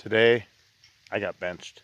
Today, I got benched.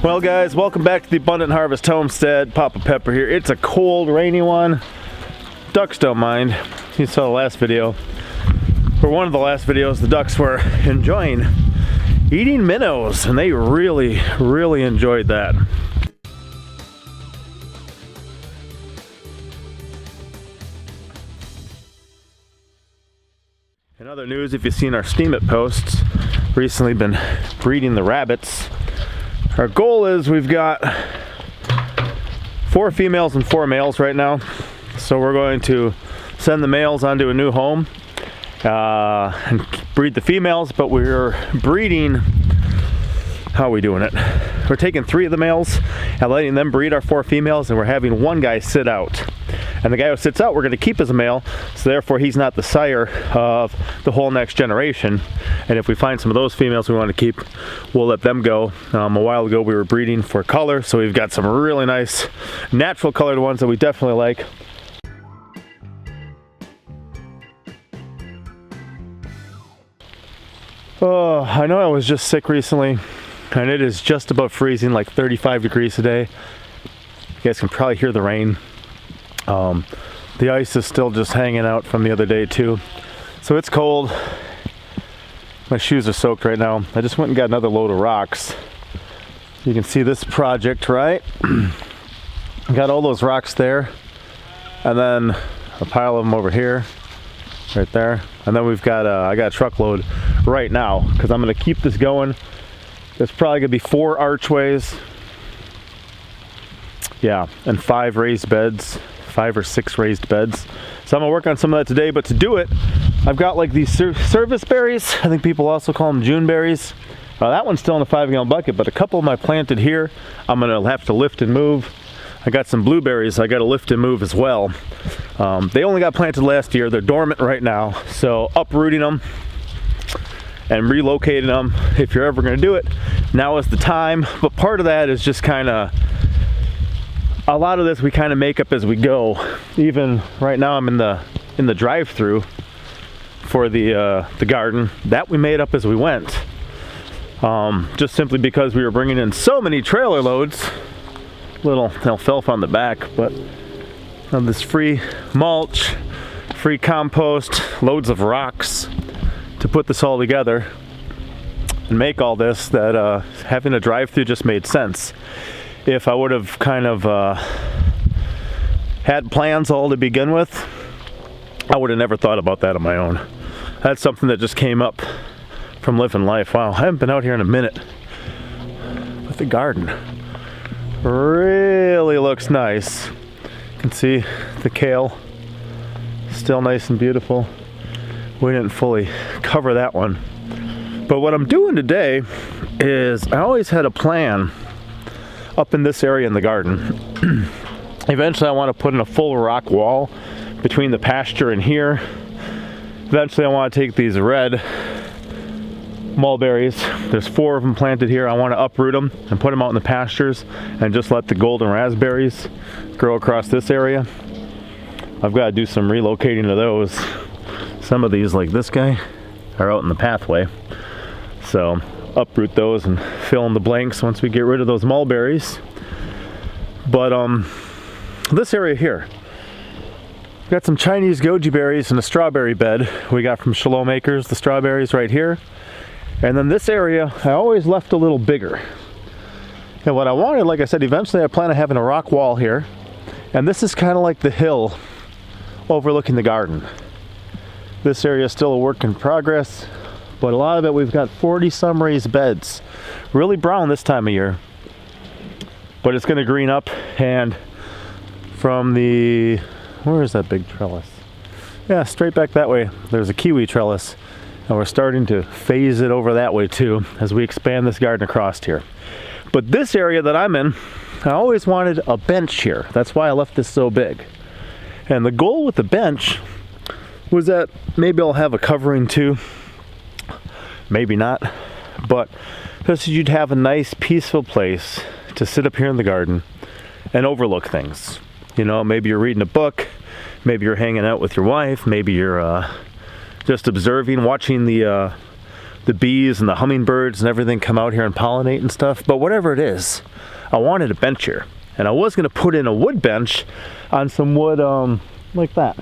Well guys, welcome back to the Abundant Harvest Homestead. Papa Pepper here. It's a cold, rainy one. Ducks don't mind. You saw the last video. For one of the last videos, the ducks were enjoying eating minnows, and they really enjoyed that. In other news, if you've seen our Steam It posts, recently been breeding the rabbits. Our goal is we've got 4 females and 4 males right now. So we're going to send the males onto a new home and breed the females, but we're breeding, how are we doing it? We're taking 3 of the males and letting them breed our 4 females, and we're having one guy sit out. And the guy who sits out, we're going to keep as a male, so therefore he's not the sire of the whole next generation. And if we find some of those females we want to keep, we'll let them go. A while ago we were breeding for color, so we've got some really nice natural colored ones that we definitely like. Oh, I know I was just sick recently, and it is just about freezing, like 35 degrees today. You guys can probably hear the rain. The ice is still just hanging out from the other day too. So it's cold. My shoes are soaked right now. I just went and got another load of rocks. You can see this project, right? Got all those rocks there. And then a pile of them over here, right there. And then we've got, I got a truckload right now because I'm gonna keep this going. There's probably gonna be 4 archways. Yeah, and 5 raised beds. 5 or 6 raised beds. So I'm gonna work on some of that today, but to do it, I've got like these service berries. I think people also call them June berries. That one's still in a 5-gallon bucket, but a couple of them I planted here, I'm gonna have to lift and move. I got some blueberries I gotta lift and move as well. They only got planted last year. They're dormant right now. So uprooting them and relocating them, if you're ever gonna do it, now is the time. But part of that is just kinda, a lot of this we kind of make up as we go. Even right now I'm in the drive-through for the garden. That we made up as we went. Just simply because we were bringing in so many trailer loads. Little alfalfa on the back, but this free mulch, free compost, loads of rocks to put this all together and make all this, that having a drive-through just made sense. If I would have kind of had plans all to begin with, I would have never thought about that on my own. That's something that just came up from living life. Wow, I haven't been out here in a minute. But the garden really looks nice. You can see the kale, still nice and beautiful. We didn't fully cover that one. But what I'm doing today is, I always had a plan up in this area in the garden. Eventually I want to put in a full rock wall between the pasture and here. Eventually I want to take these red mulberries, there's 4 of them planted here. I want to uproot them and put them out in the pastures and just let the golden raspberries grow across this area. I've got to do some relocating of those. Some of these, like this guy, are out in the pathway, so uproot those and fill in the blanks once we get rid of those mulberries. But this area here, we've got some Chinese goji berries and a strawberry bed we got from Shalom Acres, the strawberries right here. And then this area I always left a little bigger, and what I wanted, like I said, eventually I plan on having a rock wall here, and this is kind of like the hill overlooking the garden. This area is still a work in progress, but a lot of it we've got 40 some raised beds. Really brown this time of year, but it's going to green up. And from the, where is that big trellis? Yeah, straight back that way, there's a kiwi trellis, and we're starting to phase it over that way too as we expand this garden across here. But this area that I'm in, I always wanted a bench here. That's why I left this so big. And the goal with the bench was that maybe I'll have a covering too, maybe not, but just you'd have a nice peaceful place to sit up here in the garden and overlook things. You know, maybe you're reading a book, maybe you're hanging out with your wife, maybe you're just observing, watching the bees and the hummingbirds and everything come out here and pollinate and stuff. But whatever it is, I wanted a bench here, and I was going to put in a wood bench on some wood like that,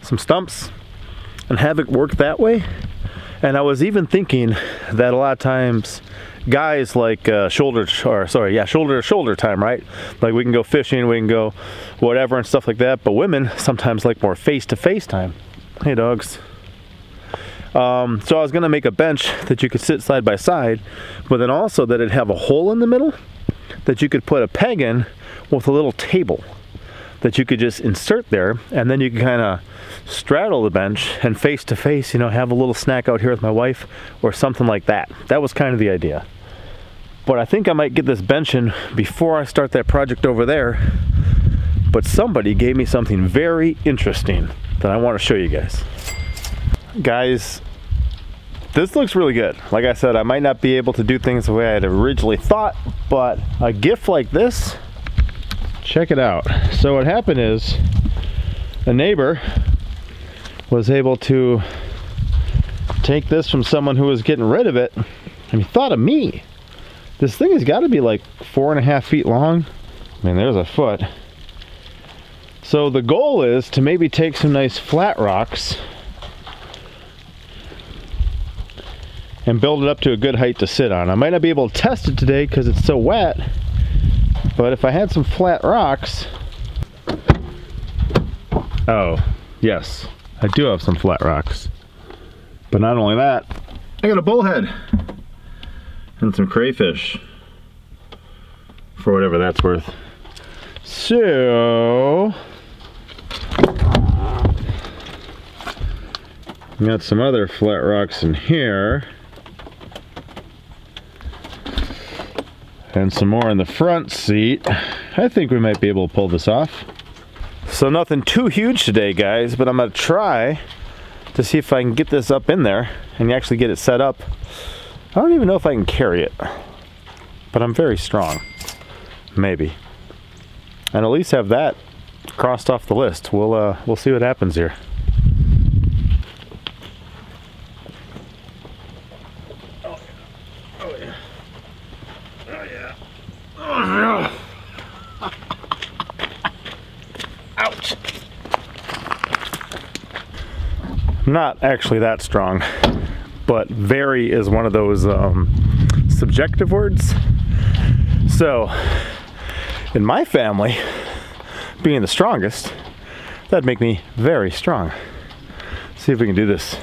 some stumps, and have it work that way. And I was even thinking that a lot of times guys like shoulder to shoulder time, right? Like we can go fishing, we can go whatever and stuff like that, but women sometimes like more face to face time. Hey dogs. So I was gonna make a bench that you could sit side by side, but then also that it'd have a hole in the middle that you could put a peg in with a little table that you could just insert there, and then you can kind of straddle the bench and face to face, you know, have a little snack out here with my wife or something like that. That was kind of the idea. But I think I might get this bench in before I start that project over there. But somebody gave me something very interesting that I want to show you guys. Guys, this looks really good. Like I said, I might not be able to do things the way I had originally thought, but a gift like this, check it out. So what happened is a neighbor was able to take this from someone who was getting rid of it, and he thought of me. This thing has got to be like 4.5 feet long. I mean, there's a foot. So the goal is to maybe take some nice flat rocks and build it up to a good height to sit on. I might not be able to test it today because it's so wet, but if I had some flat rocks... Oh, yes, I do have some flat rocks. But not only that, I got a bullhead and some crayfish for whatever that's worth. So got some other flat rocks in here and some more in the front seat. I think we might be able to pull this off. So nothing too huge today, guys, but I'm gonna try to see if I can get this up in there and actually get it set up. I don't even know if I can carry it, but I'm very strong. Maybe. And at least have that crossed off the list. We'll see what happens here. Oh yeah. Oh yeah. Oh yeah. Ouch. I'm not actually that strong, but very is one of those subjective words. So in my family, being the strongest, that'd make me very strong. See if we can do this.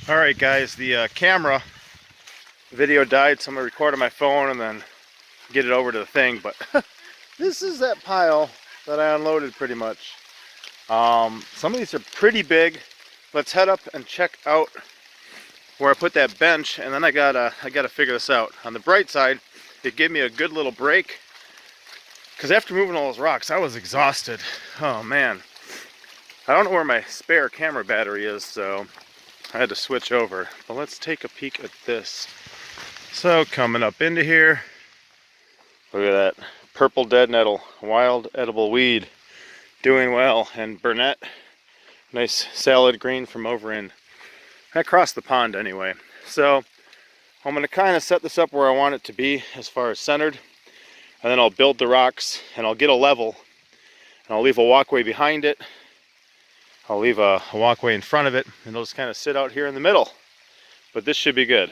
All right, guys, the camera video died, so I'm gonna record on my phone and then get it over to the thing. But this is that pile that I unloaded pretty much. Some of these are pretty big. Let's head up and check out where I put that bench, and then I gotta figure this out. On the bright side, it gave me a good little break, because after moving all those rocks, I was exhausted. Oh man. I don't know where my spare camera battery is, so I had to switch over. But let's take a peek at this. So coming up into here, look at that purple dead nettle, wild edible weed, doing well. And Burnet, nice salad green from over in across the pond anyway. So I'm going to kind of set this up where I want it to be as far as centered, and then I'll build the rocks and I'll get a level, and I'll leave a walkway behind it. I'll leave a walkway in front of it, and it'll just kind of sit out here in the middle. But this should be good.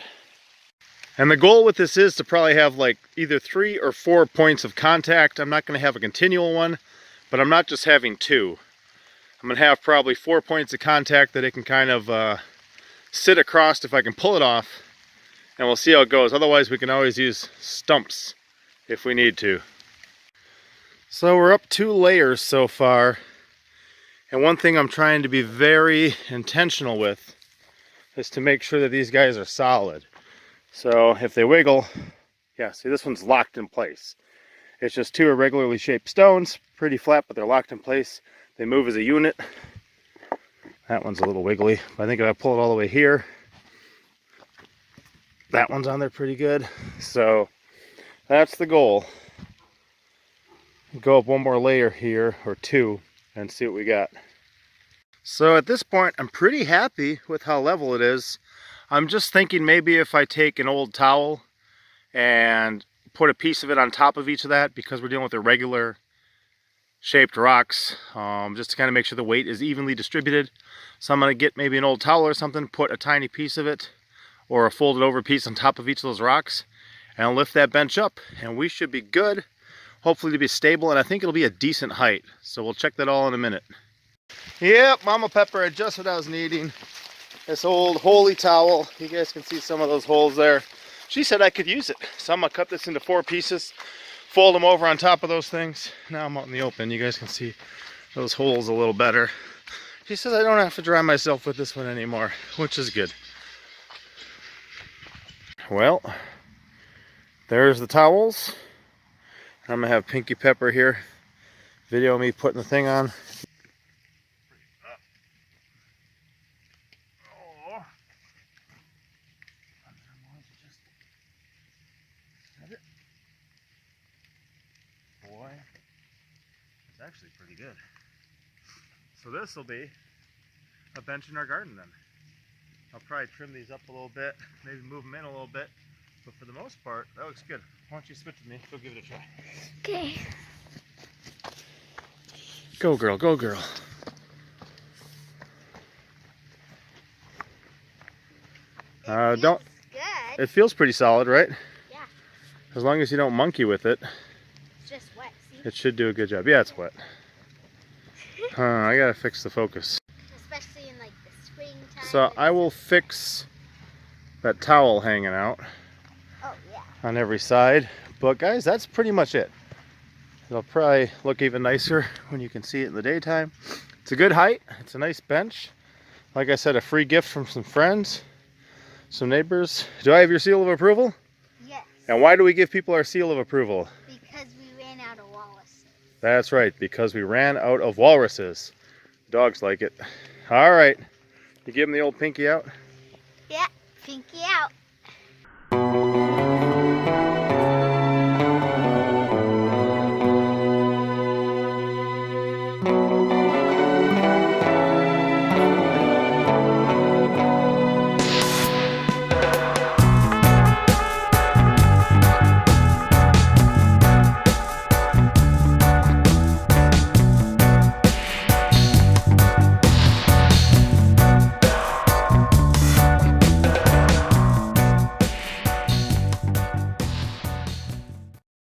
And the goal with this is to probably have like either 3 or 4 points of contact. I'm not going to have a continual one, but I'm not just having 2. I'm going to have probably 4 points of contact that it can kind of sit across if I can pull it off, and we'll see how it goes. Otherwise, we can always use stumps if we need to. So we're up 2 layers so far, and one thing I'm trying to be very intentional with is to make sure that these guys are solid. So if they wiggle, yeah, see, this one's locked in place. It's just 2 irregularly shaped stones, pretty flat, but they're locked in place. They move as a unit. That one's a little wiggly, but I think if I pull it all the way here, that one's on there pretty good. So that's the goal. Go up 1 more layer here, or 2, and see what we got. So at this point, I'm pretty happy with how level it is. I'm just thinking maybe if I take an old towel and put a piece of it on top of each of that, because we're dealing with irregular shaped rocks, just to kind of make sure the weight is evenly distributed. So I'm going to get maybe an old towel or something, put a tiny piece of it or a folded over piece on top of each of those rocks, and I'll lift that bench up, and we should be good, hopefully to be stable, and I think it'll be a decent height. So we'll check that all in a minute. Yep, Mama Pepper had just what I was needing. This old holy towel. You guys can see some of those holes there. She said I could use it. So I'm going to cut this into 4 pieces, fold them over on top of those things. Now I'm out in the open. You guys can see those holes a little better. She says I don't have to dry myself with this one anymore, which is good. Well, there's the towels. I'm going to have Pinky Pepper here video me putting the thing on. Boy, it's actually pretty good. So this will be a bench in our garden then. I'll probably trim these up a little bit, maybe move them in a little bit, but for the most part, that looks good. Why don't you switch with me? Go give it a try. Okay. Go girl, go girl. Don't. Good. It feels pretty solid, right? Yeah. As long as you don't monkey with it. It's just wet. See? It should do a good job. Yeah, it's wet. I gotta fix the focus. Especially in like the springtime. So I will fix that towel hanging out on every side. But guys, that's pretty much it. It'll probably look even nicer when you can see it in the daytime. It's a good height. It's a nice bench. Like I said, a free gift from some friends, some neighbors. Do I have your seal of approval? Yes. And why do we give people our seal of approval? Because we ran out of walruses. That's right, because we ran out of walruses. Dogs like it. All right. You give them the old pinky out? Yeah, pinky out.